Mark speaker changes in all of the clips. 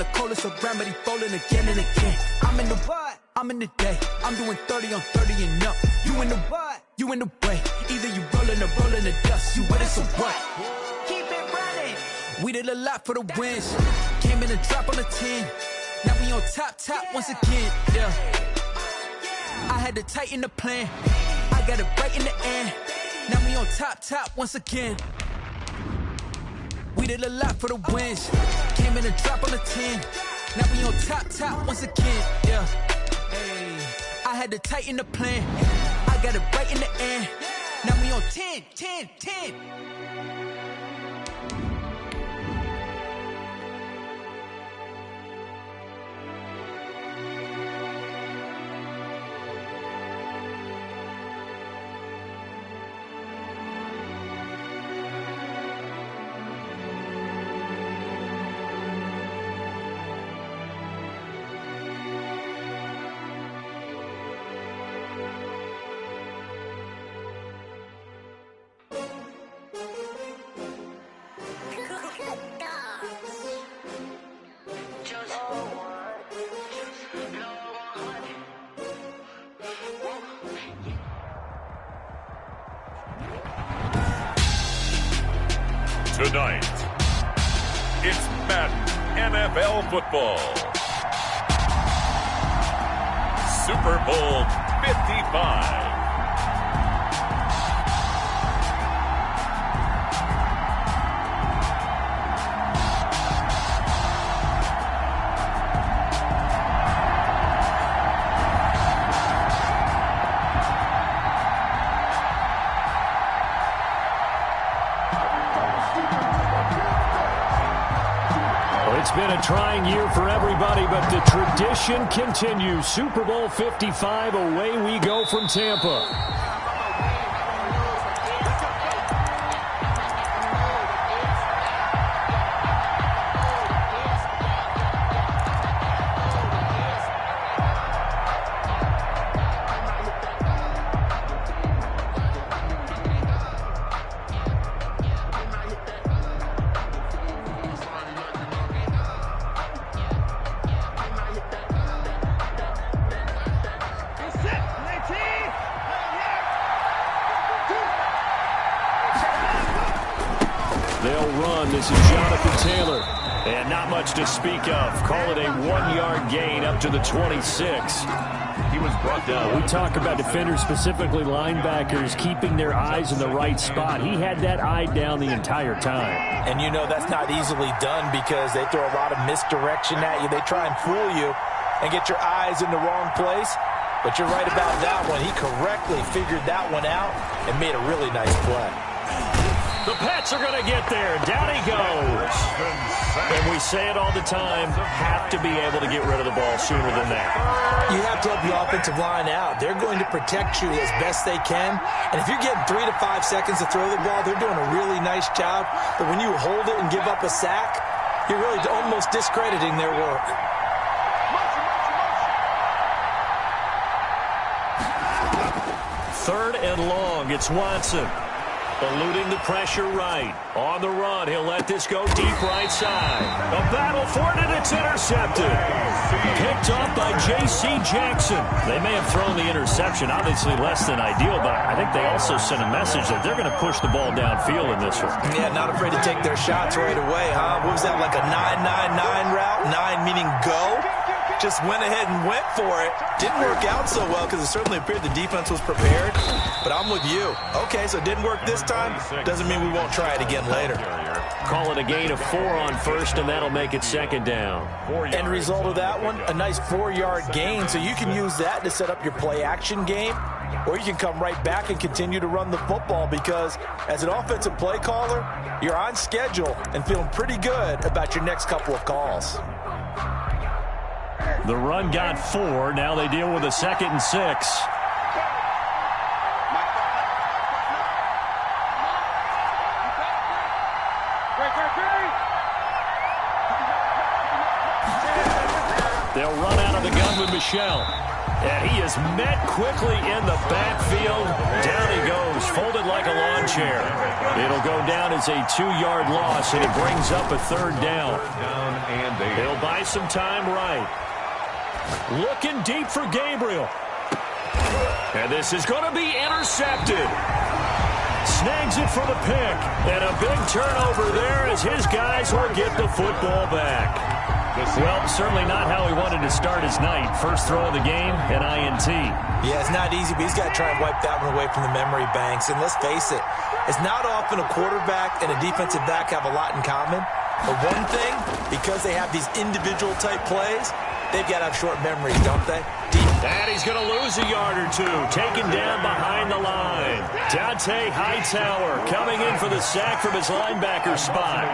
Speaker 1: the coldest around, but he falling again and again. I'm in the what? I'm in the day. I'm doing 30 on 30 and up. You in the what? You in the way. Either you rolling or rolling the dust. You with us or what? Keep it running. We did a lot for the wins. Came in a drop on the 10. Now we on top once again. Yeah. I had to tighten the plan. I got it right in the end. Now we on top once again. We did a lot for the wins. Came in a drop on the 10. Now we on top once again. Yeah. Hey. I had to tighten the plan. I got it right in the end. Now we on 10.
Speaker 2: Tonight, it's Madden NFL Football. Super Bowl 55.
Speaker 3: It's been a trying year for everybody, but the tradition continues. Super Bowl 55, away we go from Tampa. They'll run. This is Jonathan Taylor. And not much to speak of. Call it a 1-yard gain up to the 26.
Speaker 2: He was brought down.
Speaker 3: We talk about defenders, specifically linebackers, keeping their eyes in the right spot. He had that eye down the entire time.
Speaker 4: And you know that's not easily done because they throw a lot of misdirection at you. They try and fool you and get your eyes in the wrong place. But you're right about that one. He correctly figured that one out and made a really nice play.
Speaker 3: The Pats are going to get there. Down he goes. And we say it all the time, have to be able to get rid of the ball sooner than that.
Speaker 4: You have to help the offensive line out. They're going to protect you as best they can. And if you're getting 3 to 5 seconds to throw the ball, they're doing a really nice job. But when you hold it and give up a sack, you're really almost discrediting their work.
Speaker 3: Third and long. It's Watson. Eluding the pressure right. On the run, he'll let this go deep right side. A battle for it, and it's intercepted. Picked up by J.C. Jackson. They may have thrown the interception, obviously less than ideal, but I think they also sent a message that they're going to push the ball downfield in this one.
Speaker 4: Yeah, not afraid to take their shots right away, huh? What was that, like a 9-9-9 route? 9 meaning go? Just went ahead and went for it. Didn't work out so well because it certainly appeared the defense was prepared. But I'm with you. Okay, so it didn't work this time. Doesn't mean we won't try it again later.
Speaker 3: Call it a gain of 4 on first, and that'll make it second down.
Speaker 4: End result of that one, a nice 4-yard gain. So you can use that to set up your play-action game, or you can come right back and continue to run the football because as an offensive play caller, you're on schedule and feeling pretty good about your next couple of calls.
Speaker 3: The run got 4. Now they deal with a 2nd and 6. They'll run out of the gun with Michel. And he is met quickly in the backfield. Down he goes, folded like a lawn chair. It'll go down as a 2-yard loss, and it brings up a 3rd down. He'll buy some time right. Looking deep for Gabriel. And this is going to be intercepted. Snags it for the pick. And a big turnover there as his guys will get the football back. Well, certainly not how he wanted to start his night. First throw of the game, an INT.
Speaker 4: Yeah, it's not easy, but he's got to try and wipe that one away from the memory banks. And let's face it, it's not often a quarterback and a defensive back have a lot in common. But one thing, because they have these individual type plays, they've got to have short memories, don't they?
Speaker 3: And he's going to lose a yard or two. Taken down behind the line. Dante Hightower coming in for the sack from his linebacker spot.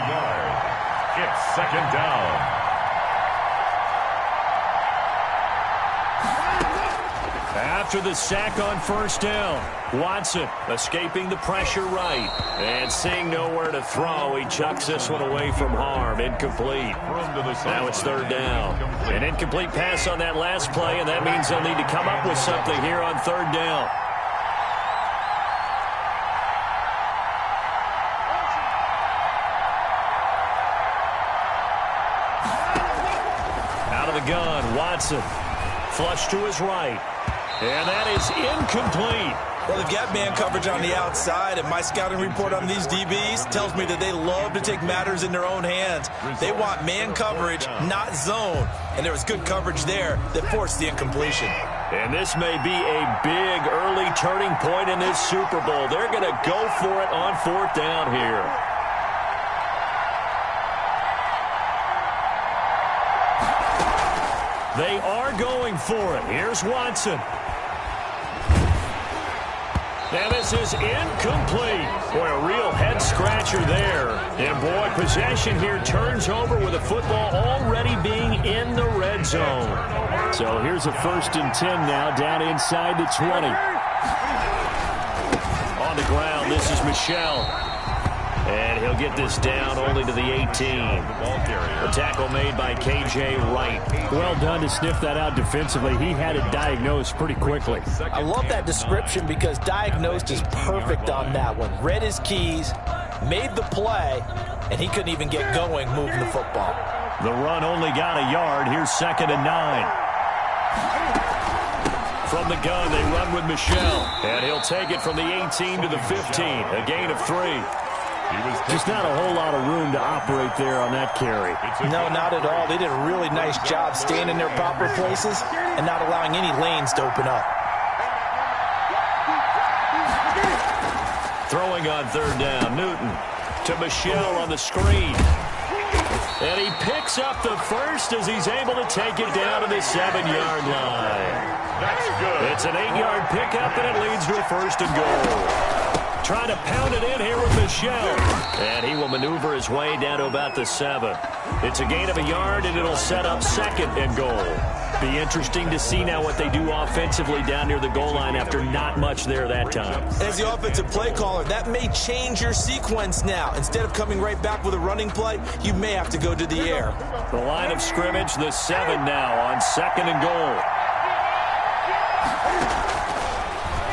Speaker 2: It's 2nd down.
Speaker 3: After the sack on 1st down, Watson escaping the pressure right. And seeing nowhere to throw, he chucks this one away from harm. Incomplete. Now it's 3rd down. An incomplete pass on that last play, and that means they'll need to come up with something here on 3rd down. Out of the gun, Watson. Flush to his right. And that is incomplete.
Speaker 4: Well, they've got man coverage on the outside, and my scouting report on these DBs tells me that they love to take matters in their own hands. They want man coverage, not zone. And there was good coverage there that forced the incompletion.
Speaker 3: And this may be a big early turning point in this Super Bowl. They're going to go for it on 4th down here. They are going for it. Here's Watson. And this is incomplete. Boy, a real head-scratcher there. And, boy, possession here turns over with the football already being in the red zone. So here's a 1st and 10 now, down inside the 20. On the ground, this is Michel. And he'll get this down only to the 18. A tackle made by K.J. Wright.
Speaker 5: Well done to sniff that out defensively. He had it diagnosed pretty quickly.
Speaker 4: I love that description because diagnosed is perfect on that one. Read his keys, made the play, and he couldn't even get going moving the football.
Speaker 3: The run only got a yard. Here's 2nd and 9. From the gun, they run with Michel. And he'll take it from the 18 to the 15. A gain of 3.
Speaker 5: Just not a whole lot of room to operate there on that carry.
Speaker 4: No, not at all. They did a really nice job staying in their proper places and not allowing any lanes to open up.
Speaker 3: Throwing on 3rd down, Newton to Michel on the screen. And he picks up the first as he's able to take it down to the 7-yard line.
Speaker 2: That's good.
Speaker 3: It's an 8-yard pickup, and it leads to a 1st and goal. Trying to pound it in here with Michel. And he will maneuver his way down to about the 7. It's a gain of a yard, and it'll set up 2nd and goal. Be interesting to see now what they do offensively down near the goal line after not much there that time.
Speaker 4: As the offensive play caller, that may change your sequence now. Instead of coming right back with a running play, you may have to go to the air.
Speaker 3: The line of scrimmage, the 7 now on 2nd and goal.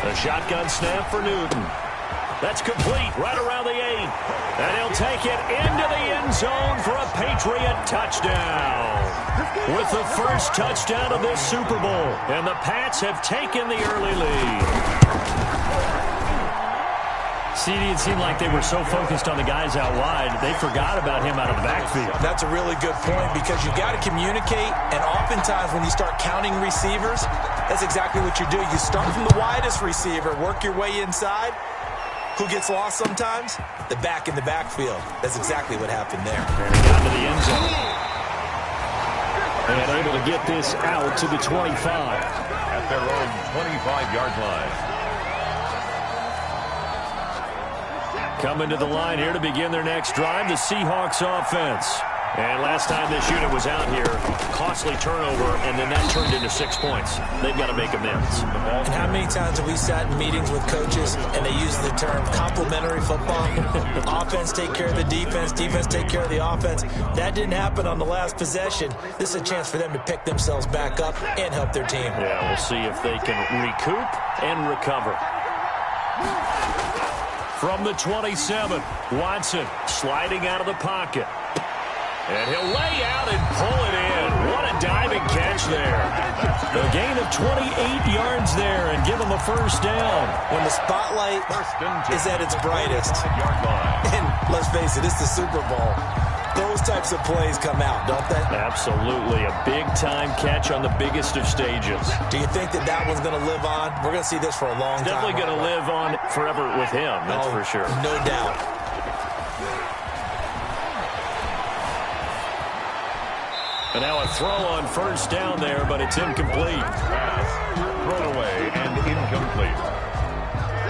Speaker 3: A shotgun snap for Newton. That's complete right around the 8. And he'll take it into the end zone for a Patriot touchdown. With the first touchdown of this Super Bowl. And the Pats have taken the early lead.
Speaker 5: CD, it seemed like they were so focused on the guys out wide, they forgot about him out of the backfield.
Speaker 4: That's a really good point because you got to communicate, and oftentimes when you start counting receivers, that's exactly what you do. You start from the widest receiver, work your way inside. Who gets lost sometimes? The back in the backfield. That's exactly what happened there.
Speaker 3: And he got to the end zone.
Speaker 5: And able to get this out to the 25.
Speaker 2: At their own 25-yard line.
Speaker 3: Coming to the line here to begin their next drive, the Seahawks offense.
Speaker 5: And last time this unit was out here, costly turnover, and then that turned into 6 points. They've got to make amends.
Speaker 4: And how many times have we sat in meetings with coaches and they use the term complementary football? Offense take care of the defense, defense take care of the offense. That didn't happen on the last possession. This is a chance for them to pick themselves back up and help their team.
Speaker 5: Yeah, we'll see if they can recoup and recover. From the 27, Watson sliding out of the pocket. And he'll lay out and pull it in. What a diving catch there. A gain of 28 yards there and give him a first down.
Speaker 4: When the spotlight is at its brightest, and let's face it, it's the Super Bowl, those types of plays come out, don't they?
Speaker 5: Absolutely. A big-time catch on the biggest of stages.
Speaker 4: Do you think that that one's going to live on? We're going to see this for a long time.
Speaker 5: Definitely going to live on forever with him, that's for sure.
Speaker 4: No doubt.
Speaker 5: And now a throw on first down there, but it's incomplete.
Speaker 2: Pass, thrown away, and incomplete.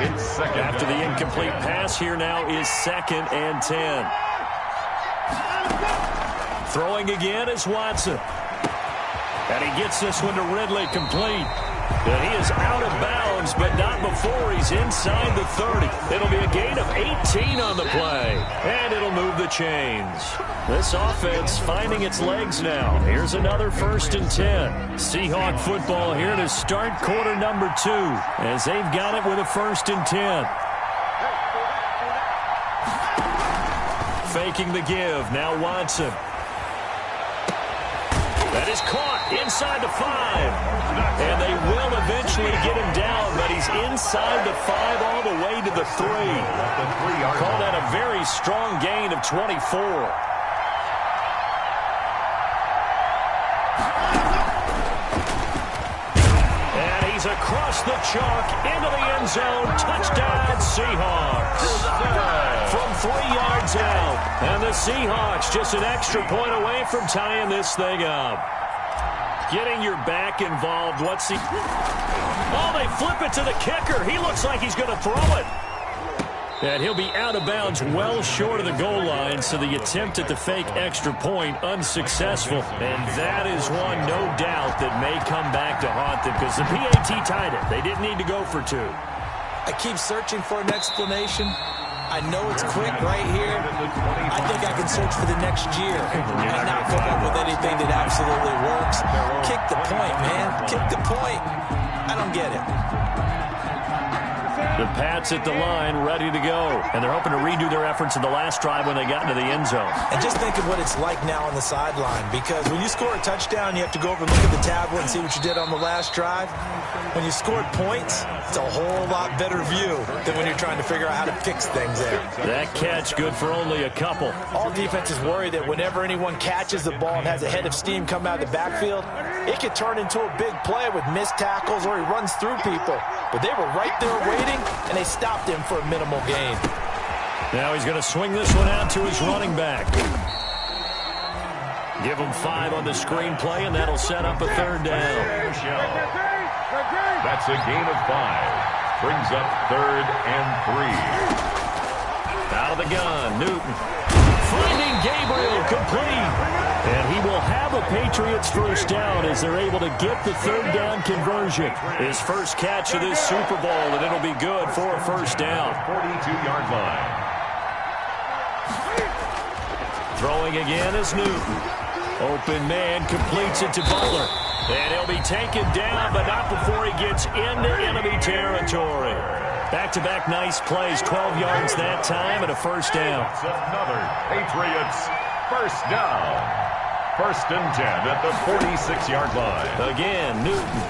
Speaker 2: It's second.
Speaker 5: After the incomplete pass, here now is 2nd and 10. Throwing again is Watson. And he gets this one to Ridley complete. And he is out of bounds, but not before he's inside the 30. It'll be a gain of 18 on the play. And it'll move the chains. This offense finding its legs now. Here's another 1st and 10. Seahawk football here to start quarter number 2 as they've got it with a 1st and 10. Faking the give. Now Watson. That is caught inside the 5. And they will eventually get him down, but he's inside the 5 all the way to the 3. Call that a very strong gain of 24. And he's across the chalk into the end zone. Touchdown, Seahawks. From 3 yards out. And the Seahawks just an extra point away from tying this thing up. Getting your back involved. What's he? Oh, they flip it to the kicker. He looks like he's going to throw it. And he'll be out of bounds well short of the goal line, so the attempt at the fake extra point unsuccessful. And that is one, no doubt, that may come back to haunt them because the PAT tied it. They didn't need to go for 2.
Speaker 4: I keep searching for an explanation. I know it's quick right here. I think I can search for the next year and not come up with anything that absolutely works. Kick the point, man. Kick the point. I don't get it.
Speaker 5: The Pats at the line, ready to go. And they're hoping to redo their efforts in the last drive when they got into the end zone.
Speaker 4: And just think of what it's like now on the sideline, because when you score a touchdown, you have to go over and look at the tablet and see what you did on the last drive. When you scored points, it's a whole lot better view than when you're trying to figure out how to fix things there.
Speaker 5: That catch good for only a couple.
Speaker 4: All defenses worry that whenever anyone catches the ball and has a head of steam come out of the backfield, it could turn into a big play with missed tackles or he runs through people. But they were right there waiting, and they stopped him for a minimal gain.
Speaker 5: Now he's going to swing this one out to his running back. Give him 5 on the screen play, and that'll set up a 3rd down.
Speaker 2: That's a gain of 5. Brings up 3rd and 3.
Speaker 5: Out of the gun, Newton. Finding Gabriel complete. And he will have a Patriots first down as they're able to get the 3rd down conversion. His first catch of this Super Bowl, and it'll be good for a first down.
Speaker 2: 42-yard line.
Speaker 5: Throwing again is Newton. Open man completes it to Butler. And he'll be taken down, but not before he gets into enemy territory. Back-to-back nice plays, 12 yards that time, and a first down.
Speaker 2: It's another Patriots first down. 1st and 10 at the 46-yard line.
Speaker 5: Again, Newton.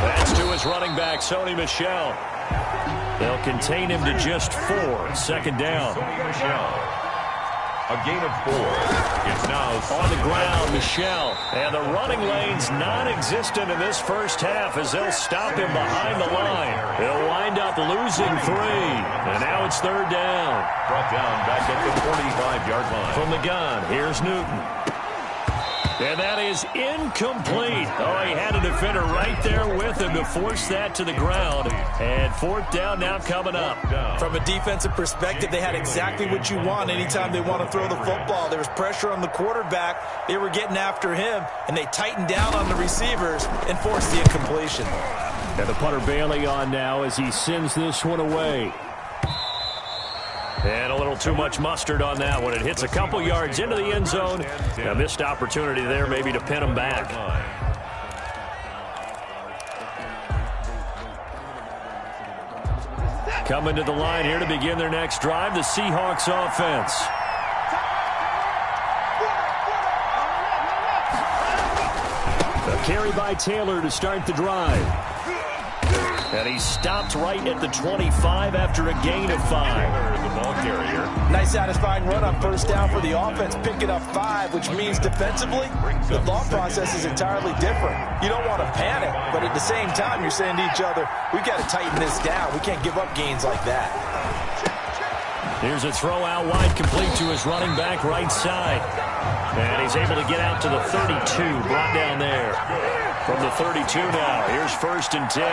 Speaker 5: That's to his running back, Sony Michel. They'll contain him to just 4. 2nd down.
Speaker 2: Sony Michel. A gain of 4. It's now
Speaker 5: on the ground, Michel. And the running lane's non-existent in this first half as they'll stop him behind the line. He'll wind up losing 3. And now it's 3rd down.
Speaker 2: Brought down back at the 45-yard line.
Speaker 5: From the gun, here's Newton.
Speaker 3: And that is incomplete. Oh, he had a defender right there with him to force that to the ground. And fourth down now coming up.
Speaker 4: From a defensive perspective, they had exactly what you want anytime they want to throw the football. There was pressure on the quarterback. They were getting after him, and they tightened down on the receivers and forced the incompletion.
Speaker 3: And the punter Bailey on now as he sends this one away. And a little too much mustard on that one. It hits a couple yards into the end zone. A missed opportunity there maybe to pin him back. Coming to the line here to begin their next drive, the Seahawks offense. A carry by Taylor to start the drive. And he stopped right at the 25 after a gain of 5.
Speaker 2: The ball carrier.
Speaker 4: Nice satisfying run on first down for the offense, picking up 5, which means defensively, the thought process is entirely different. You don't want to panic, but at the same time, you're saying to each other, we've got to tighten this down. We can't give up gains like that.
Speaker 3: Here's a throw out wide, complete to his running back right side. And he's able to get out to the 32, brought down there. From the 32 now, here's 1st and 10.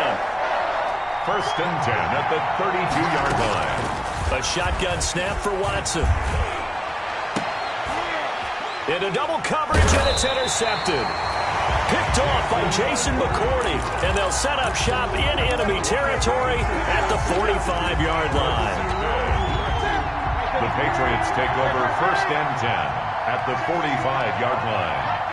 Speaker 2: 1st and 10 at the 32-yard line.
Speaker 3: A shotgun snap for Watson. Into double coverage, and it's intercepted. Picked off by Jason McCourty, and they'll set up shop in enemy territory at the 45-yard line.
Speaker 2: The Patriots take over 1st and 10 at the 45-yard line.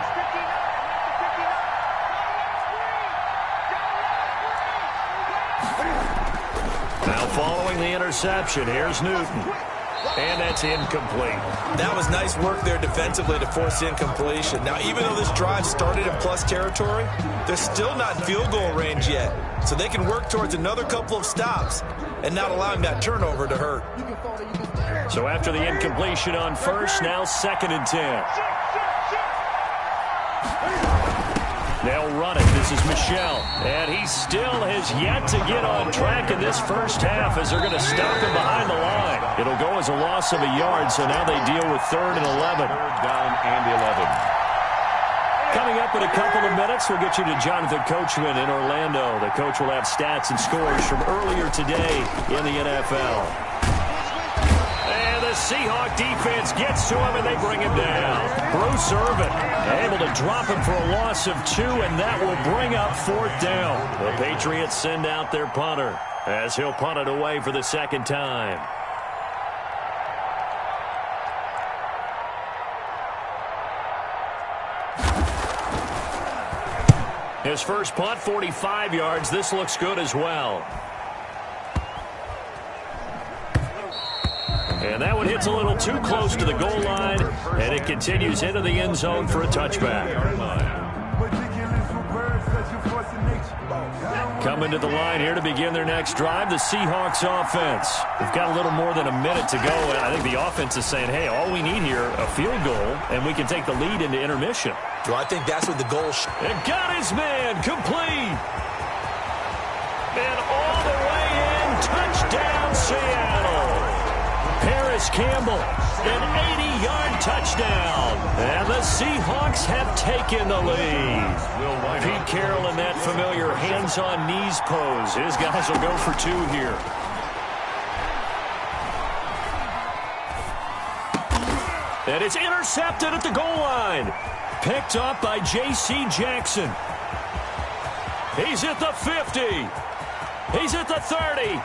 Speaker 3: Now following the interception, here's Newton. And that's incomplete.
Speaker 4: That was nice work there defensively to force incompletion. Now, even though this drive started in plus territory, they're still not in field goal range yet. So they can work towards another couple of stops and not allowing that turnover to hurt.
Speaker 3: So after the incompletion on first, now 2nd and 10. They'll run it. This is Michel. And he still has yet to get on track in this first half as they're going to stop him behind the line. It'll go as a loss of a yard, so now they deal with 3rd and 11.
Speaker 2: 3rd down and 11.
Speaker 3: Coming up in a couple of minutes, we'll get you to Jonathan Coachman in Orlando. The coach will have stats and scores from earlier today in the NFL. Seahawk defense gets to him, and they bring him down. Bruce Irvin able to drop him for a loss of 2, and that will bring up 4th down. The Patriots send out their punter as he'll punt it away for the 2nd time. His first punt, 45 yards. This looks good as well. And that one hits a little too close to the goal line, and it continues into the end zone for a touchback. Coming to the line here to begin their next drive, the Seahawks offense. We've got a little more than a minute to go, and I think the offense is saying, hey, all we need here, a field goal, and we can take the lead into intermission.
Speaker 4: Well, I think that's what the goal is.
Speaker 3: And got his man, complete. And all the way in, touchdown Seattle. Paris Campbell, an 80-yard touchdown. And the Seahawks have taken the lead. Pete Carroll in that familiar hands-on-knees pose. His guys will go for 2 here. And it's intercepted at the goal line. Picked up by J.C. Jackson. He's at the 50. He's at the 30.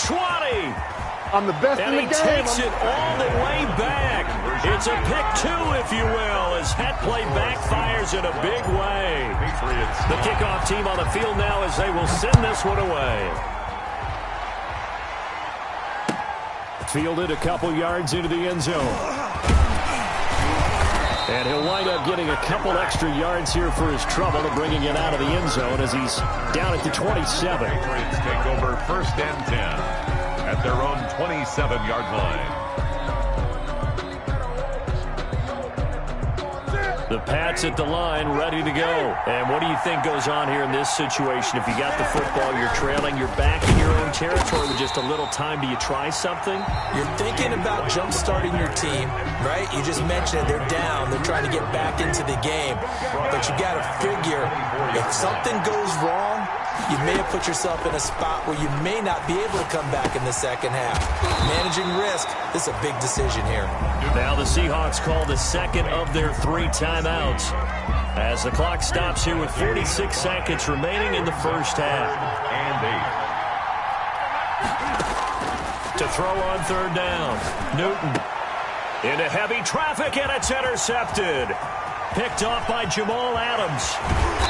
Speaker 3: 20.
Speaker 6: I'm the best in the game.
Speaker 3: And he takes it all the way back. It's a pick 2, if you will, as that play backfires in a big way. The kickoff team on the field now as they will send this one away. Fielded a couple yards into the end zone. And he'll wind up getting a couple extra yards here for his trouble to bringing it out of the end zone as he's down at the 27.
Speaker 2: Patriots take over 1st and 10. At their own 27-yard line.
Speaker 3: The The Pats at the line, ready to go. And what do you think goes on here in this situation? If you got the football, you're trailing, you're back in your own territory with just a little time. Do you try something?
Speaker 4: You're thinking about jump-starting your team, right? You just mentioned it. They're down. They're trying to get back into the game. But you got to figure, if something goes wrong, you may have put yourself in a spot where you may not be able to come back in the second half. Managing risk, this is a big decision here.
Speaker 3: Now the Seahawks call the second of their 3 timeouts as the clock stops here with 46 seconds remaining in the first half.
Speaker 2: And 8.
Speaker 3: To throw on third down, Newton into heavy traffic, and it's intercepted. Picked off by Jamal Adams.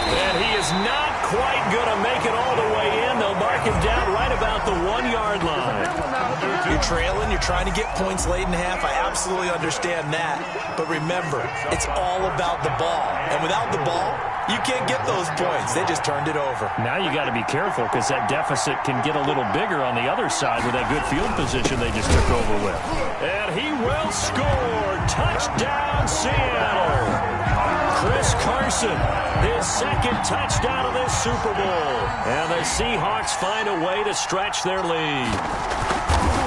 Speaker 3: And he is not quite going to make it all the way in. They'll mark him down right about the 1-yard line.
Speaker 4: You're trailing. You're trying to get points late in half. I absolutely understand that. But remember, it's all about the ball. And without the ball, you can't get those points. They just turned it over.
Speaker 3: Now you got to be careful because that deficit can get a little bigger on the other side with that good field position they just took over with. And he will score. Touchdown, Seattle. Chris Carson, his second touchdown of this Super Bowl. And the Seahawks find a way to stretch their lead.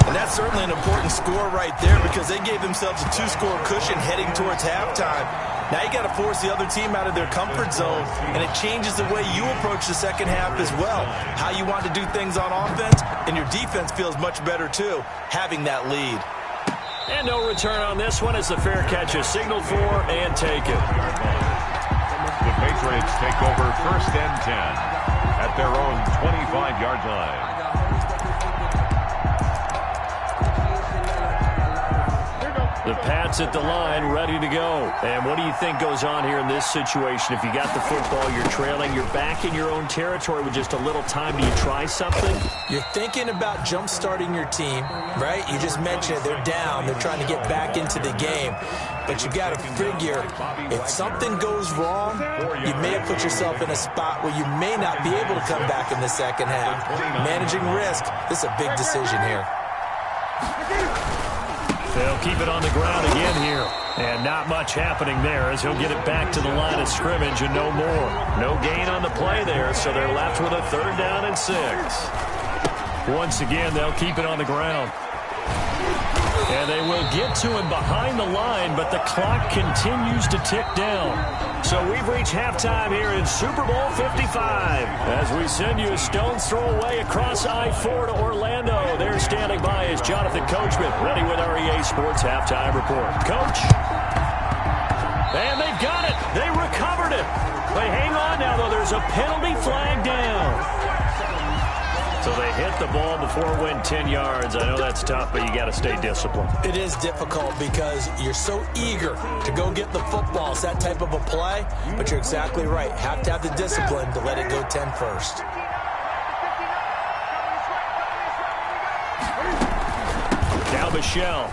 Speaker 4: And that's certainly an important score right there because they gave themselves a 2-score cushion heading towards halftime. Now you got to force the other team out of their comfort zone, and it changes the way you approach the second half as well. How you want to do things on offense, and your defense feels much better too, having that lead.
Speaker 3: And no return on this one as the fair catch is signaled for and taken.
Speaker 2: The Patriots take over 1st and 10 at their own 25-yard line.
Speaker 3: The Pats at the line, ready to go. And what do you think goes on here in this situation? If you got the football, you're trailing, you're back in your own territory with just a little time. Do you try something?
Speaker 4: You're thinking about jump-starting your team, right? You just mentioned it. They're down. They're trying to get back into the game. But you got to figure, if something goes wrong, you may have put yourself in a spot where you may not be able to come back in the second half. Managing risk, this is a big decision here.
Speaker 3: They'll keep it on the ground again here. And not much happening there as he'll get it back to the line of scrimmage and no more. No gain on the play there, so they're left with a 3rd down and 6. Once again, they'll keep it on the ground. And they will get to him behind the line, but the clock continues to tick down. So we've reached halftime here in Super Bowl 55. As we send you a stone's throw away across I-4 to Orlando. There standing by is Jonathan Coachman, ready with our EA Sports Halftime Report. Coach. And they've got it. They recovered it. They hang on now, though. There's a penalty flag down. So they hit the ball before it went 10 yards. I know that's tough, but you got to stay disciplined.
Speaker 4: It is difficult because you're so eager to go get the football. It's that type of a play, but you're exactly right. Have to have the discipline to let it go 10 first.
Speaker 3: Now Michelle.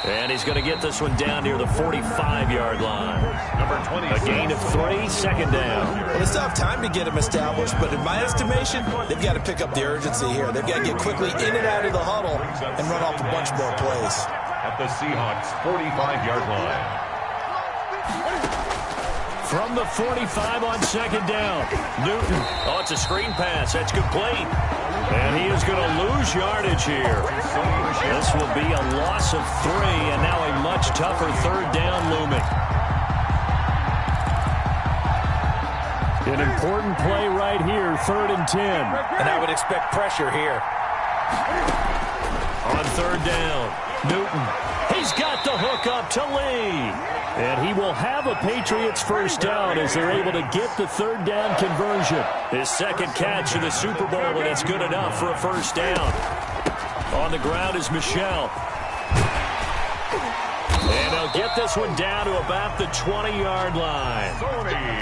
Speaker 3: And he's going to get this one down near the 45-yard line.
Speaker 2: Number 20.
Speaker 3: A gain of 3, 2nd down.
Speaker 4: Well, they still have time to get him established, but in my estimation, they've got to pick up the urgency here. They've got to get quickly in and out of the huddle and run off a bunch more plays.
Speaker 2: At the Seahawks' 45-yard line.
Speaker 3: From the 45 on 2nd down. Newton. Oh, it's a screen pass. That's complete. And he is going to lose yardage here. This will be a loss of 3, and now a much tougher 3rd down looming. An important play right here, 3rd and 10.
Speaker 4: And I would expect pressure here.
Speaker 3: On 3rd down, Newton. He's got the hook up to Lee. And he will have a Patriots 1st down as they're able to get the 3rd down conversion. His 2nd catch in the Super Bowl, and it's good enough for a 1st down. On the ground is Michelle. And they'll get this one down to about the 20-yard line.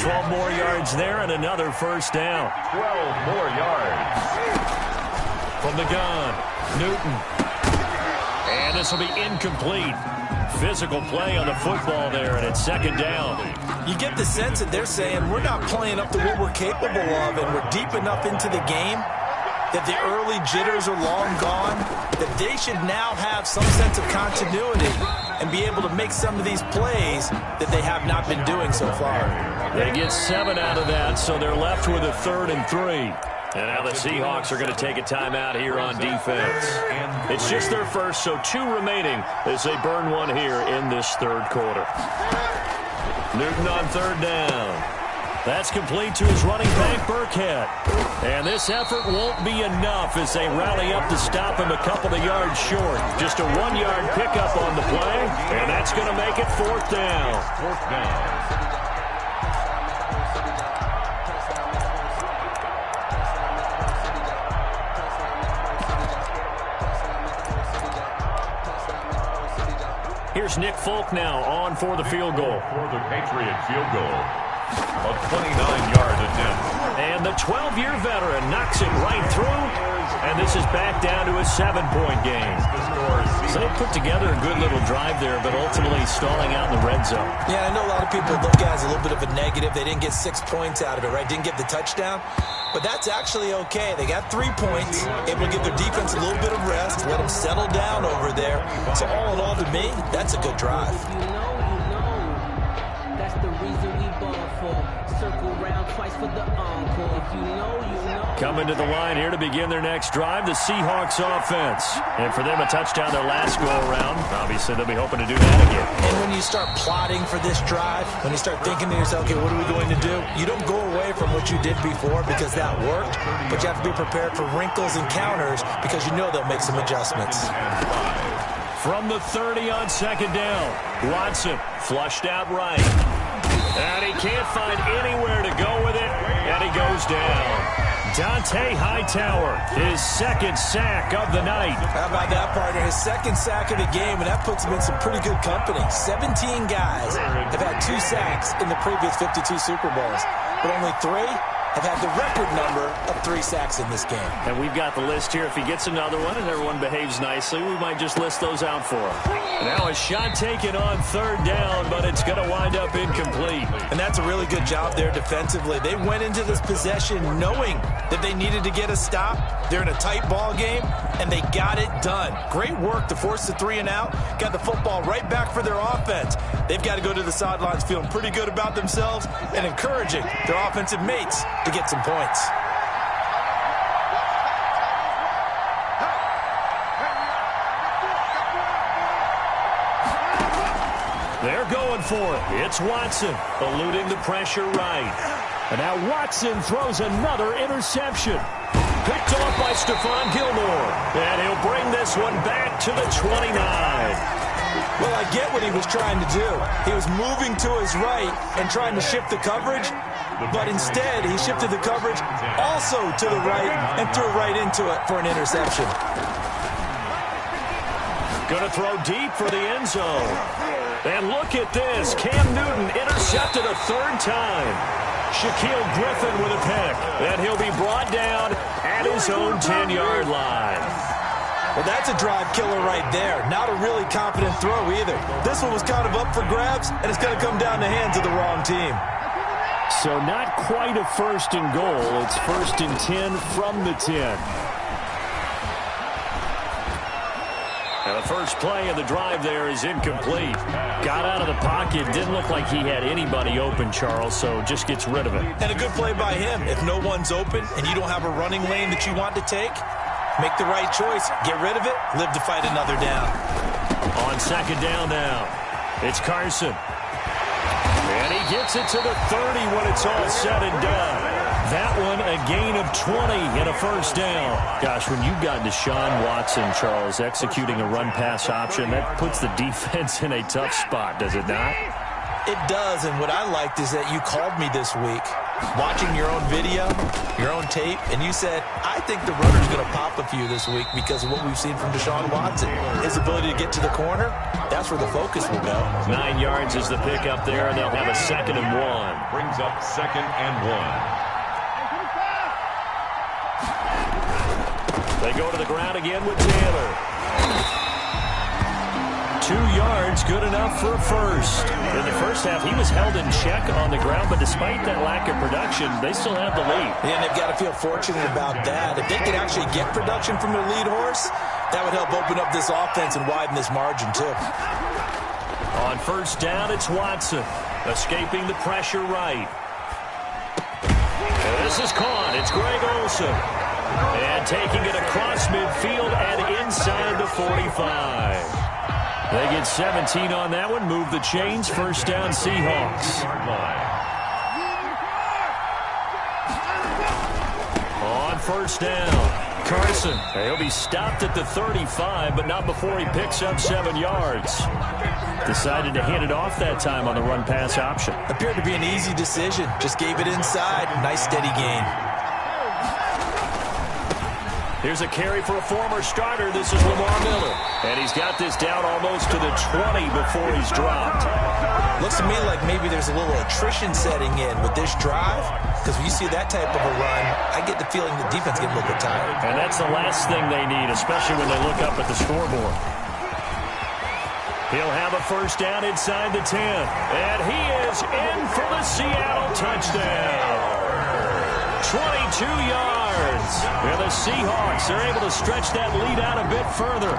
Speaker 3: 12 more yards there and another 1st down.
Speaker 2: 12 more yards.
Speaker 3: From the gun, Newton. And this will be incomplete. Physical play on the football there, and it's 2nd down.
Speaker 4: You get the sense that they're saying we're not playing up to what we're capable of, and we're deep enough into the game that the early jitters are long gone, that they should now have some sense of continuity and be able to make some of these plays that they have not been doing so far.
Speaker 3: They get 7 out of that, so they're left with a 3rd and 3. And now the Seahawks are going to take a timeout here on defense. It's just their first, so 2 remaining as they burn one here in this 3rd quarter. Newton on 3rd down. That's complete to his running back, Burkhead. And this effort won't be enough as they rally up to stop him a couple of yards short. Just a 1-yard pickup on the play, and that's going to make it 4th down.
Speaker 2: 4th down.
Speaker 3: Here's Nick Folk now on for the field goal.
Speaker 2: For the Patriot field goal. A 29-yard attempt.
Speaker 3: And the 12-year veteran knocks it right through. And this is back down to a 7-point game. So they put together a good little drive there, but ultimately stalling out in the red zone.
Speaker 4: Yeah, I know a lot of people look at it as a little bit of a negative. They didn't get 6 points out of it, right? Didn't get the touchdown. But that's actually okay. They got 3 points, able to give their defense a little bit of rest, let them settle down over there. So all in all, to me, that's a good drive.
Speaker 6: You know, that's the reason we ball for. Circle round twice for the encore. If you know.
Speaker 3: Coming to the line here to begin their next drive, the Seahawks offense. And for them, a touchdown their last go-around. Obviously, they'll be hoping to do that again.
Speaker 4: And when you start plotting for this drive, when you start thinking to yourself, okay, what are we going to do? You don't go away from what you did before because that worked, but you have to be prepared for wrinkles and counters because you know they'll make some adjustments.
Speaker 3: From the 30 on 2nd down, Watson flushed out right. And he can't find anywhere to go with it, and he goes down. Dante Hightower, his 2nd sack of the night.
Speaker 4: How about that, partner? His 2nd sack of the game, and that puts him in some pretty good company. 17 guys have had 2 sacks in the previous 52 Super Bowls, but only 3 have had the record number of 3 sacks in this game.
Speaker 3: And we've got the list here. If he gets another one and everyone behaves nicely, we might just list those out for him. Now a shot taken on 3rd down, but it's going to wind up incomplete.
Speaker 4: And that's a really good job there defensively. They went into this possession knowing that they needed to get a stop. They're in a tight ball game, and they got it done. Great work to force the 3 and out. Got the football right back for their offense. They've got to go to the sidelines feeling pretty good about themselves and encouraging their offensive mates to get some points.
Speaker 3: They're going for it. It's Watson eluding the pressure right. And now Watson throws another interception. Picked off by Stephon Gilmore. And he'll bring this one back to the 29.
Speaker 4: Well, I get what he was trying to do. He was moving to his right and trying to shift the coverage, but instead he shifted the coverage also to the right and threw right into it for an interception.
Speaker 3: Going to throw deep for the end zone. And look at this. Cam Newton intercepted a 3rd time. Shaquille Griffin with a pick. And he'll be brought down at his own 10-yard line.
Speaker 4: Well, that's a drive killer right there. Not a really confident throw either. This one was kind of up for grabs, and it's going to come down the hands of the wrong team.
Speaker 3: So not quite a 1st and goal. It's 1st and 10 from the 10. Now the first play of the drive there is incomplete. Got out of the pocket. Didn't look like he had anybody open, Charles, so just gets rid of it.
Speaker 4: And a good play by him. If no one's open and you don't have a running lane that you want to take, make the right choice. Get rid of it. Live to fight another down.
Speaker 3: On 2nd down now, it's Carson. And he gets it to the 30 when it's all said and done. That one a gain of 20 and a 1st down. Gosh, when you've got Deshaun Watson, Charles, executing a run-pass option, that puts the defense in a tough spot, does it not?
Speaker 4: It does, and what I liked is that you called me this week, watching your own video, your own tape, and you said, I think the runner's going to pop a few this week because of what we've seen from Deshaun Watson. His ability to get to the corner, that's where the focus will go.
Speaker 3: 9 yards is the pickup there, and they'll have a 2nd and 1.
Speaker 2: Brings up 2nd and 1.
Speaker 3: They go to the ground again with Taylor. 2 yards, good enough for a 1st. In the first half, he was held in check on the ground, but despite that lack of production, they still have the lead.
Speaker 4: Yeah, and they've got to feel fortunate about that. If they could actually get production from their lead horse, that would help open up this offense and widen this margin, too.
Speaker 3: On first down, it's Watson. Escaping the pressure right. This is caught. It's Greg Olsen. And taking it across midfield and inside the 45. They get 17 on that one. Move the chains. First down, Seahawks. On first down, Carson. He'll be stopped at the 35, but not before he picks up 7 yards. Decided to hand it off that time on the run-pass option.
Speaker 4: Appeared to be an easy decision. Just gave it inside. Nice steady gain.
Speaker 3: Here's a carry for a former starter. This is Lamar Miller. And he's got this down almost to the 20 before he's dropped.
Speaker 4: Looks to me like maybe there's a little attrition setting in with this drive. Because when you see that type of a run, I get the feeling the defense getting a little bit tired.
Speaker 3: And that's the last thing they need, especially when they look up at the scoreboard. He'll have a first down inside the 10. And he is in for the Seattle touchdown. 22 yards. And the Seahawks are able to stretch that lead out a bit further.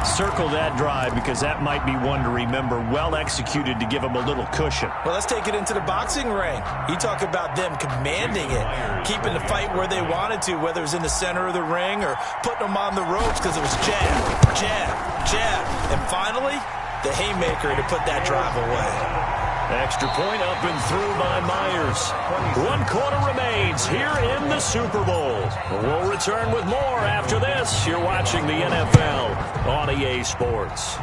Speaker 3: Circle that drive because that might be one to remember. Well executed to give them a little cushion.
Speaker 4: Well, let's take it into the boxing ring. You talk about them commanding it, keeping the fight where they wanted to, whether it was in the center of the ring or putting them on the ropes because it was jab, jab, jab. And finally, the haymaker to put that drive away.
Speaker 3: Extra point up and through by Myers. 1 quarter remains here in the Super Bowl. We'll return with more after this. You're watching the NFL on EA Sports.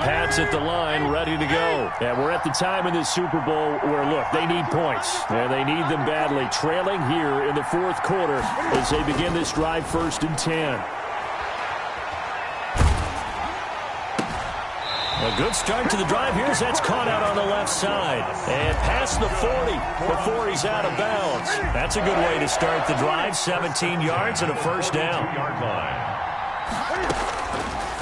Speaker 3: Pats at the line, ready to go. And we're at the time in the Super Bowl where, look, they need points. And they need them badly. Trailing here in the 4th quarter as they begin this drive, 1st and 10. A good start to the drive here as that's caught out on the left side. And past the 40 before he's out of bounds. That's a good way to start the drive. 17 yards and a first down.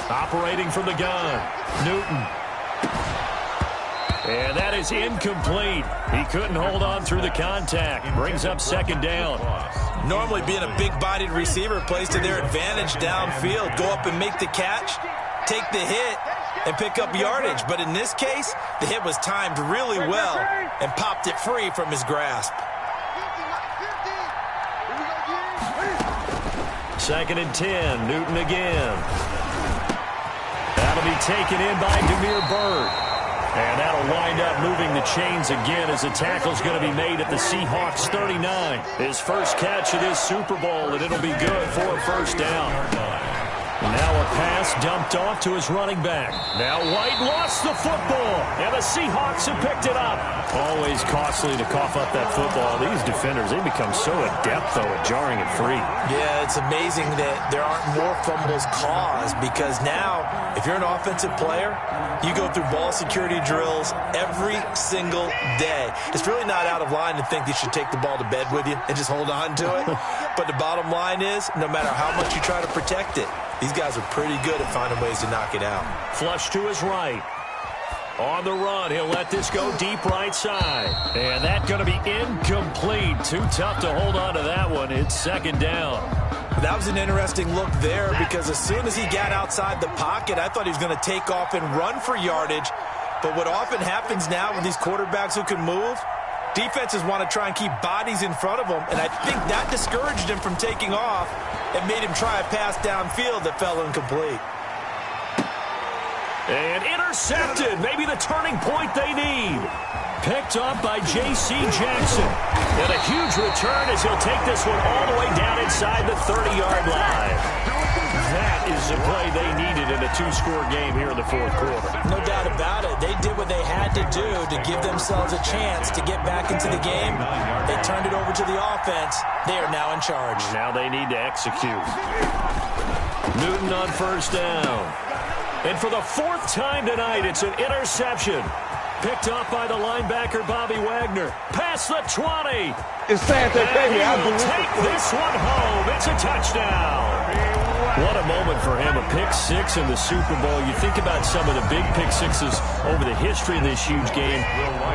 Speaker 3: Operating from the gun, Newton. And that is incomplete. He couldn't hold on through the contact. Brings up 2nd down.
Speaker 4: Normally being a big-bodied receiver plays to their advantage downfield. Go up and make the catch, take the hit, and pick up yardage. But in this case, the hit was timed really well and popped it free from his grasp.
Speaker 3: 2nd and 10, Newton again. That'll be taken in by Damiere Byrd. And that'll wind up moving the chains again as the tackle's going to be made at the Seahawks 39. His first catch of this Super Bowl, and it'll be good for a first down. Now a pass dumped off to his running back. Now White lost the football, and the Seahawks have picked it up. Always costly to cough up that football. These defenders, they become so adept, though, at jarring it free.
Speaker 4: Yeah, it's amazing that there aren't more fumbles caused because now, if you're an offensive player, you go through ball security drills every single day. It's really not out of line to think you should take the ball to bed with you and just hold on to it. But the bottom line is, no matter how much you try to protect it, these guys are pretty good at finding ways to knock it out.
Speaker 3: Flush to his right. On the run, he'll let this go deep right side. And that's going to be incomplete. Too tough to hold on to that one. It's 2nd down.
Speaker 4: That was an interesting look there because as soon as he got outside the pocket, I thought he was going to take off and run for yardage. But what often happens now with these quarterbacks who can move, defenses want to try and keep bodies in front of them, and I think that discouraged him from taking off and made him try a pass downfield that fell incomplete.
Speaker 3: And intercepted, maybe the turning point they need. Picked up by J.C. Jackson. And a huge return as he'll take this one all the way down inside the 30-yard line. That is the play they needed in a 2-score game here in the 4th quarter.
Speaker 4: No doubt about it. They did what they had to do to give themselves a chance to get back into the game. They turned it over to the offense. They are now in charge.
Speaker 3: Now they need to execute. Newton on first down. And for the 4th time tonight, it's an interception. Picked off by the linebacker, Bobby Wagner. Past the 20.
Speaker 7: It's sad that
Speaker 3: And he'll take this one home. It's a touchdown. What a moment for him, a pick six in the Super Bowl. You think about some of the big pick sixes over the history of this huge game.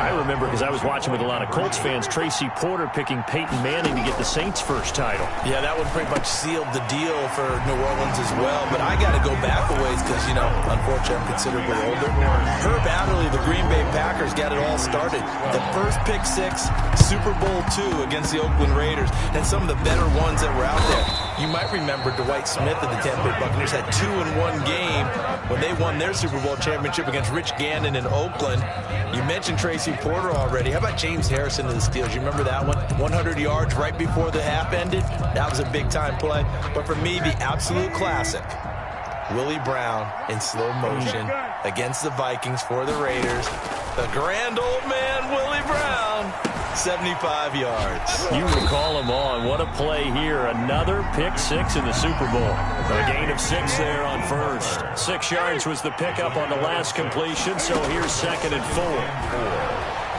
Speaker 3: I remember, because I was watching with a lot of Colts fans, Tracy Porter picking Peyton Manning to get the Saints' first title.
Speaker 4: Yeah, that one pretty much sealed the deal for New Orleans as well. But I got to go back a ways because, unfortunately, I'm considerably older. Herb Adderley, the Green Bay Packers, got it all started. The first pick six, Super Bowl II against the Oakland Raiders, and some of the better ones that were out there. You might remember Dwight Smith of the Tampa Bay Buccaneers had 2-in-1 game when they won their Super Bowl championship against Rich Gannon in Oakland. You mentioned Tracy Porter already. How about James Harrison of the Steelers? You remember that one? 100 yards right before the half ended. That was a big-time play. But for me, the absolute classic, Willie Brown in slow motion against the Vikings for the Raiders. The grand old man, Willie Brown. 75 yards.
Speaker 3: You recall him on. What a play here. Another pick six in the Super Bowl. A gain of 6 there on first. 6 yards was the pickup on the last completion, so here's 2nd and 4.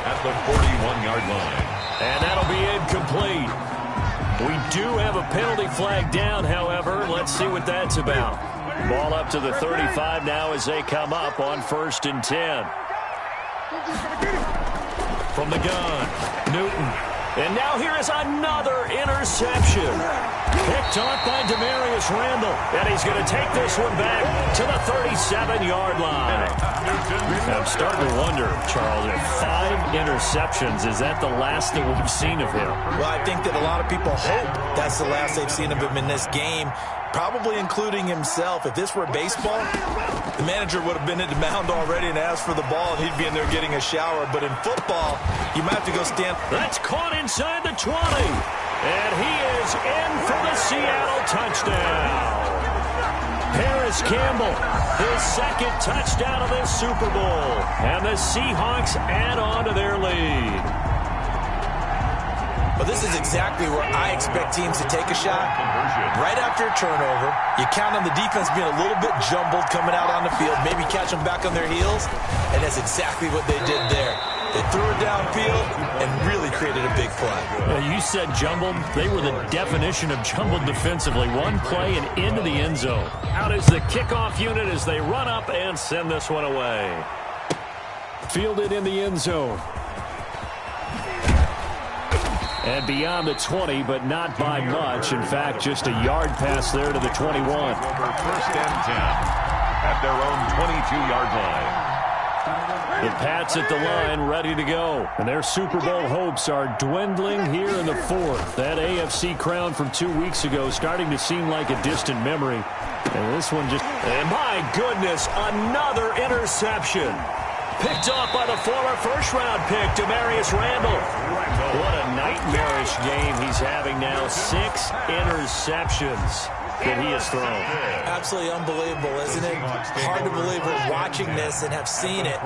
Speaker 2: At the 41-yard line.
Speaker 3: And that'll be incomplete. We do have a penalty flag down, however. Let's see what that's about. Ball up to the 35 now as they come up on 1st and 10. From the gun, Newton. And now here is another interception. Picked off by Demarius Randall. And he's going to take this one back to the 37-yard line. I'm starting to wonder, Charles, if 5 interceptions, is that the last that we've seen of him?
Speaker 4: Well, I think that a lot of people hope that's the last they've seen of him in this game, probably including himself. If this were baseball, the manager would have been at the mound already and asked for the ball, and he'd be in there getting a shower. But in football, you might have to go stand.
Speaker 3: That's caught inside the 20. And he is in for the Seattle touchdown. Paris Campbell, his 2nd touchdown of this Super Bowl. And the Seahawks add on to their lead.
Speaker 4: But this is exactly where I expect teams to take a shot. Right after a turnover, you count on the defense being a little bit jumbled coming out on the field, maybe catch them back on their heels, and that's exactly what they did there. They threw it downfield and really created a big play.
Speaker 3: You said jumbled. They were the definition of jumbled defensively. One play and into the end zone. Out is the kickoff unit as they run up and send this one away. Fielded in the end zone. And beyond the 20, but not by much. In fact, just a yard pass there to the 21.
Speaker 2: Over 1st and 10 at their own 22-yard line.
Speaker 3: The Pats at the line, ready to go. And their Super Bowl hopes are dwindling here in the 4th. That AFC crown from 2 weeks ago starting to seem like a distant memory. And this one just... And my goodness, another interception. Picked off by the former first-round pick, Demarius Randall. What a nightmarish game he's having now. 6 interceptions that he has thrown.
Speaker 4: Absolutely unbelievable, isn't it? Hard to believe we're watching this and have seen it,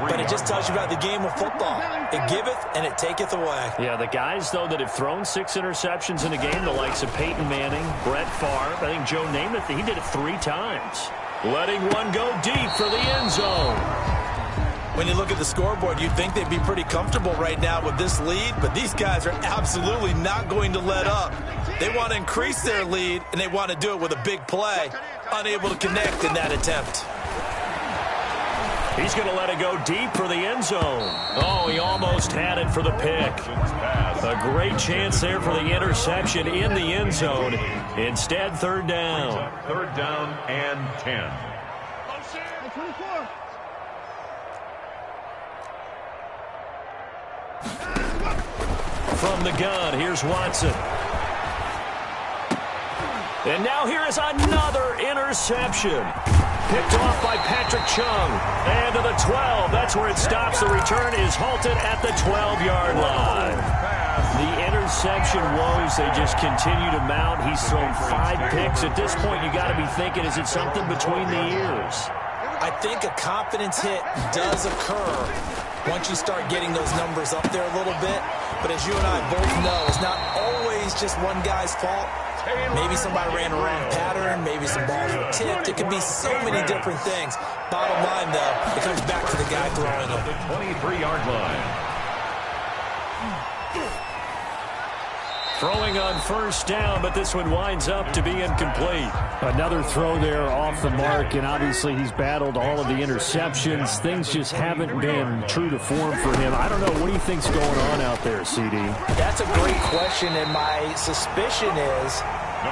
Speaker 4: but it just tells you about the game of football. It giveth and it taketh away.
Speaker 3: Yeah, the guys, though, that have thrown 6 interceptions in a game, the likes of Peyton Manning, Brett Favre, I think Joe Namath, he did it 3 times. Letting one go deep for the end zone.
Speaker 4: When you look at the scoreboard, you'd think they'd be pretty comfortable right now with this lead, but these guys are absolutely not going to let up. They want to increase their lead, and they want to do it with a big play. Unable to connect in that attempt.
Speaker 3: He's going to let it go deep for the end zone. Oh, he almost had it for the pick. A great chance there for the interception in the end zone. Instead, 3rd down.
Speaker 2: 3rd down and 10.
Speaker 3: From the gun, here's Watson. And now here is another interception. Picked off by Patrick Chung. And to the 12. That's where it stops. The return is halted at the 12-yard line. The interception woes, they just continue to mount. He's thrown 5 picks. At this point, you got to be thinking, is it something between the ears?
Speaker 4: I think a confidence hit does occur once you start getting those numbers up there a little bit. But as you and I both know, it's not always just one guy's fault. Maybe somebody ran a wrong pattern. Maybe some balls were tipped. It could be so many different things. Bottom line, though, it comes back to the guy throwing them.
Speaker 2: The 23-yard line.
Speaker 3: Throwing on first down, but this one winds up to be incomplete.
Speaker 5: Another throw there off the mark, and obviously he's battled all of the interceptions. Things just haven't been true to form for him. I don't know. What do you think's going on out there, CD?
Speaker 4: That's a great question, and my suspicion is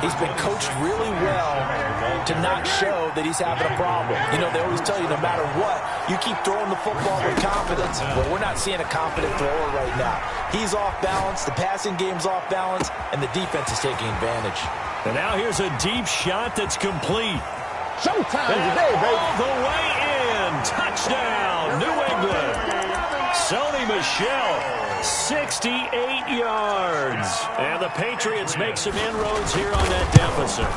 Speaker 4: he's been coached really well to not show that he's having a problem. You know, they always tell you no matter what, you keep throwing the football with confidence. Well, we're not seeing a confident thrower right now. He's off balance, the passing game's off balance, and the defense is taking advantage.
Speaker 3: And now here's a deep shot that's complete.
Speaker 7: Showtime today, baby.
Speaker 3: All the way in. Touchdown, New England. Sony Michel, 68 yards. And the Patriots make some inroads here on that deficit.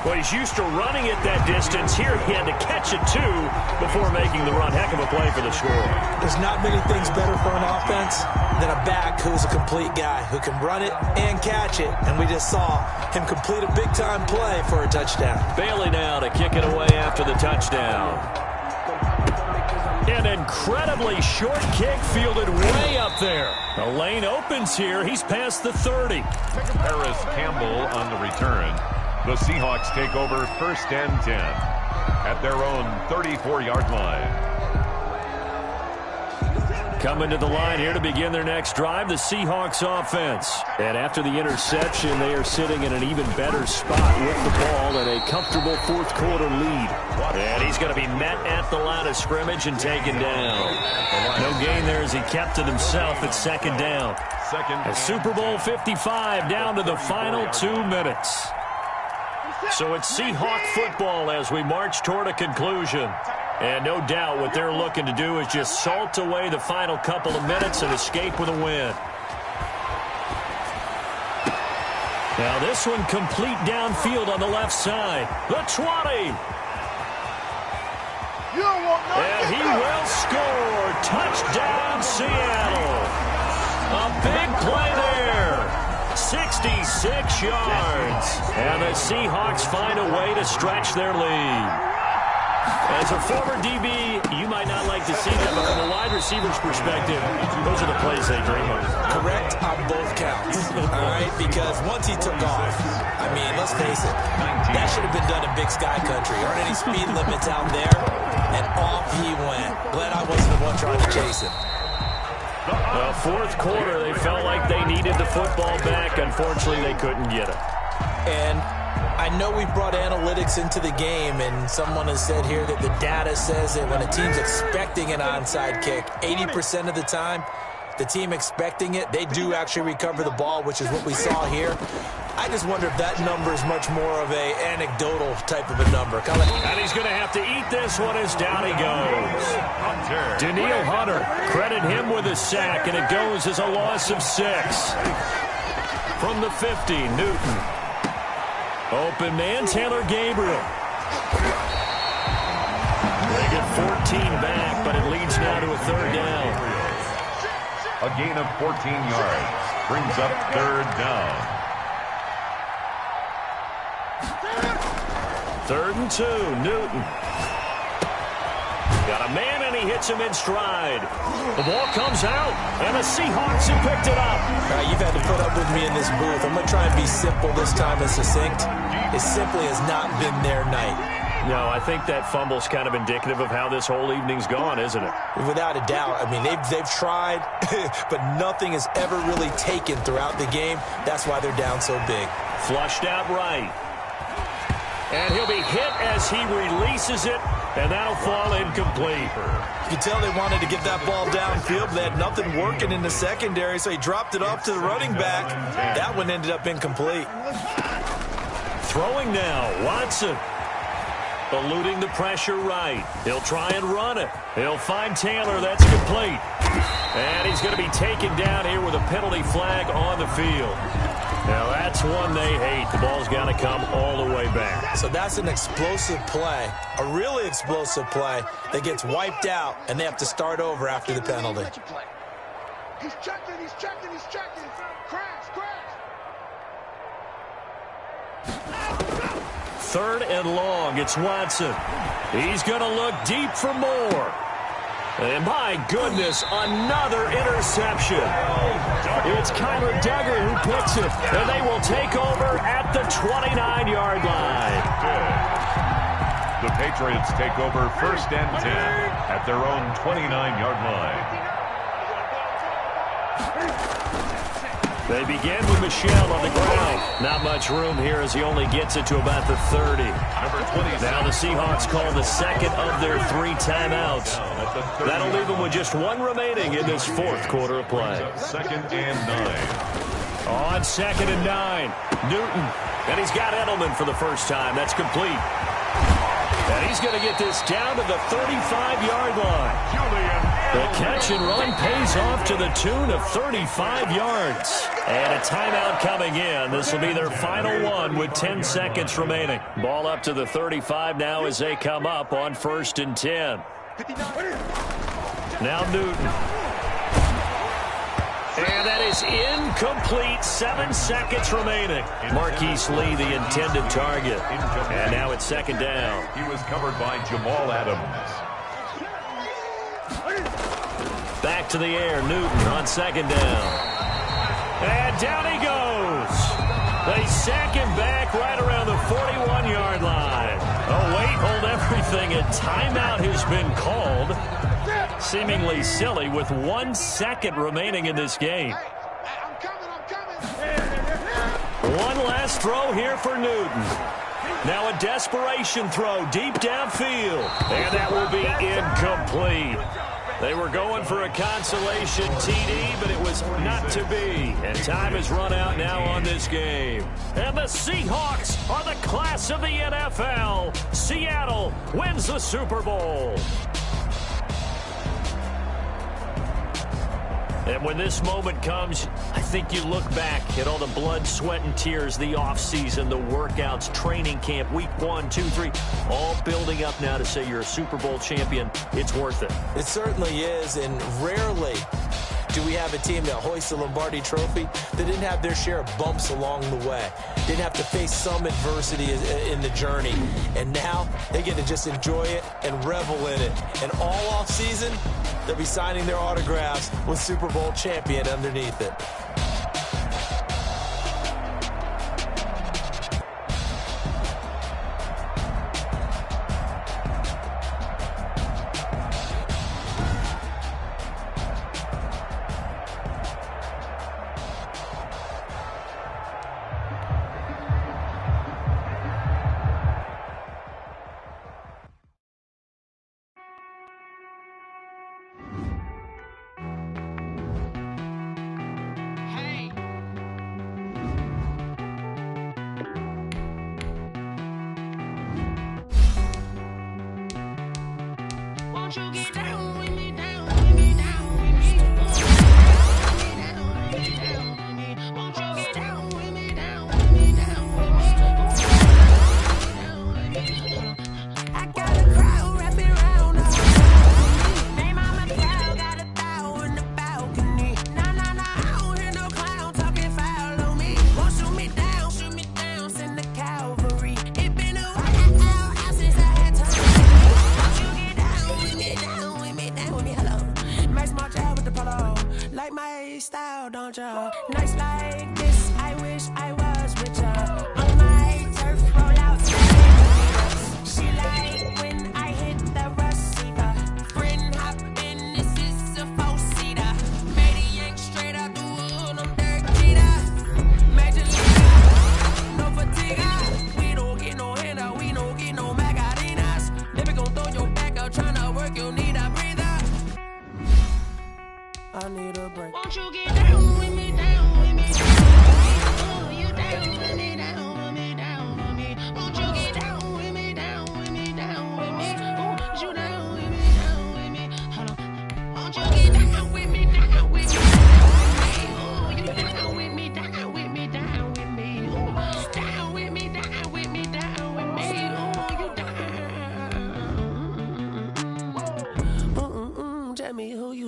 Speaker 3: Well, he's used to running at that distance. Here he had to catch it, too, before making the run. Heck of a play for the score.
Speaker 4: There's not many things better for an offense than a back who's a complete guy who can run it and catch it. And we just saw him complete a big-time play for a touchdown.
Speaker 3: Bailey now to kick it away after the touchdown. An incredibly short kick fielded way up there. The lane opens here. He's past the 30.
Speaker 2: Paris Campbell on the return. The Seahawks take over 1st and 10 at their own 34-yard line.
Speaker 3: Coming to the line here to begin their next drive, the Seahawks offense. And after the interception, they are sitting in an even better spot with the ball and a comfortable fourth quarter lead. And he's going to be met at the line of scrimmage and taken down. No gain there as he kept it himself at second down. A Super Bowl 55 down to the final 2 minutes. So it's Seahawk football as we march toward a conclusion. And no doubt what they're looking to do is just salt away the final couple of minutes and escape with a win. Now this one complete downfield on the left side. The 20. And he will score. Touchdown, Seattle. A big play there. 66 yards. And the Seahawks find a way to stretch their lead. As a former DB, you might not like to see that, but from a wide receiver's perspective, those are the plays they dream of.
Speaker 4: Correct on both counts, all right? Because once he took off, I mean, let's face it, that should have been done in Big Sky Country. Aren't any speed limits out there? And off he went. Glad I wasn't the one trying to chase him.
Speaker 3: Fourth quarter, they felt like they needed the football back. Unfortunately, they couldn't get it.
Speaker 4: And I know we brought analytics into the game, and someone has said here that the data says that when a team's expecting an onside kick, 80% of the time, the team expecting it, they do actually recover the ball, which is what we saw here. I just wonder if that number is much more of a anecdotal type of a number.
Speaker 3: And he's going to have to eat this one as down he goes. Danielle Hunter, credit him with a sack, and it goes as a loss of 6. From the 50, Newton. Open man, Taylor Gabriel. They get 14 back, but it leads now to a third down.
Speaker 2: A gain of 14 yards brings up third down.
Speaker 3: 3rd and 2, Newton. Got a man, and he hits him in stride. The ball comes out, and the Seahawks have picked it up.
Speaker 4: You've had to put up with me in this booth. I'm going to try and be simple this time and succinct. It simply has not been their night.
Speaker 3: No, I think that fumble's kind of indicative of how this whole evening's gone, isn't it?
Speaker 4: Without a doubt. I mean, they've tried, but nothing has ever really taken throughout the game. That's why they're down so big.
Speaker 3: Flushed out right. And he'll be hit as he releases it, and that'll fall incomplete.
Speaker 4: You can tell they wanted to get that ball downfield, but they had nothing working in the secondary, so he dropped it off to the running back. That one ended up incomplete.
Speaker 3: Throwing now, Watson. Eluding the pressure right. He'll try and run it. He'll find Taylor. That's complete. And he's going to be taken down here with a penalty flag on the field. Now, that's one they hate. The ball's got to come all the way back.
Speaker 4: So that's an explosive play, a really explosive play that gets wiped out, and they have to start over after the penalty.
Speaker 7: He's checking, he's checking, he's checking. Crash, crash.
Speaker 3: Third and long. It's Watson. He's going to look deep for more. And my goodness, another interception. It's Kyler Duggar who picks it. And they will take over at the 29-yard line.
Speaker 2: The Patriots take over first and 10 at their own 29-yard line.
Speaker 3: They begin with Michel on the ground. Not much room here as he only gets it to about the 30. Now the Seahawks call the second of their 3 timeouts. That'll leave them with just 1 remaining in this fourth quarter of play.
Speaker 2: Second and 9.
Speaker 3: On second and 9, Newton. And he's got Edelman for the first time. That's complete. And he's going to get this down to the 35-yard line. The catch and run pays off to the tune of 35 yards. And a timeout coming in. This will be their final one with 10 seconds remaining. Ball up to the 35 now as they come up on first and 10. Now Newton. And that is incomplete. 7 seconds remaining. Marquise Lee, the intended target. And now it's second down.
Speaker 2: He was covered by Jamal Adams.
Speaker 3: Back to the air, Newton on second down. And down he goes. They sack him back right around the 41-yard line. Oh, wait, hold everything. A timeout has been called. Seemingly silly with 1 second remaining in this game. One last throw here for Newton. Now a desperation throw deep downfield. And that will be incomplete. They were going for a consolation TD, but it was not to be. And time has run out now on this game. And the Seahawks are the class of the NFL. Seattle wins the Super Bowl. And when this moment comes, I think you look back at all the blood, sweat, and tears, the offseason, the workouts, training camp, week 1, 2, 3, all building up now to say you're a Super Bowl champion. It's worth it.
Speaker 4: It certainly is, and rarely do we have a team that hoists the Lombardi Trophy that didn't have their share of bumps along the way, didn't have to face some adversity in the journey, and now they get to just enjoy it and revel in it. And all offseason, they'll be signing their autographs with Super Bowl champion underneath it.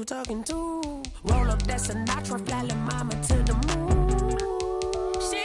Speaker 8: Talking to roll up that Sinatra, fly mama to the moon. She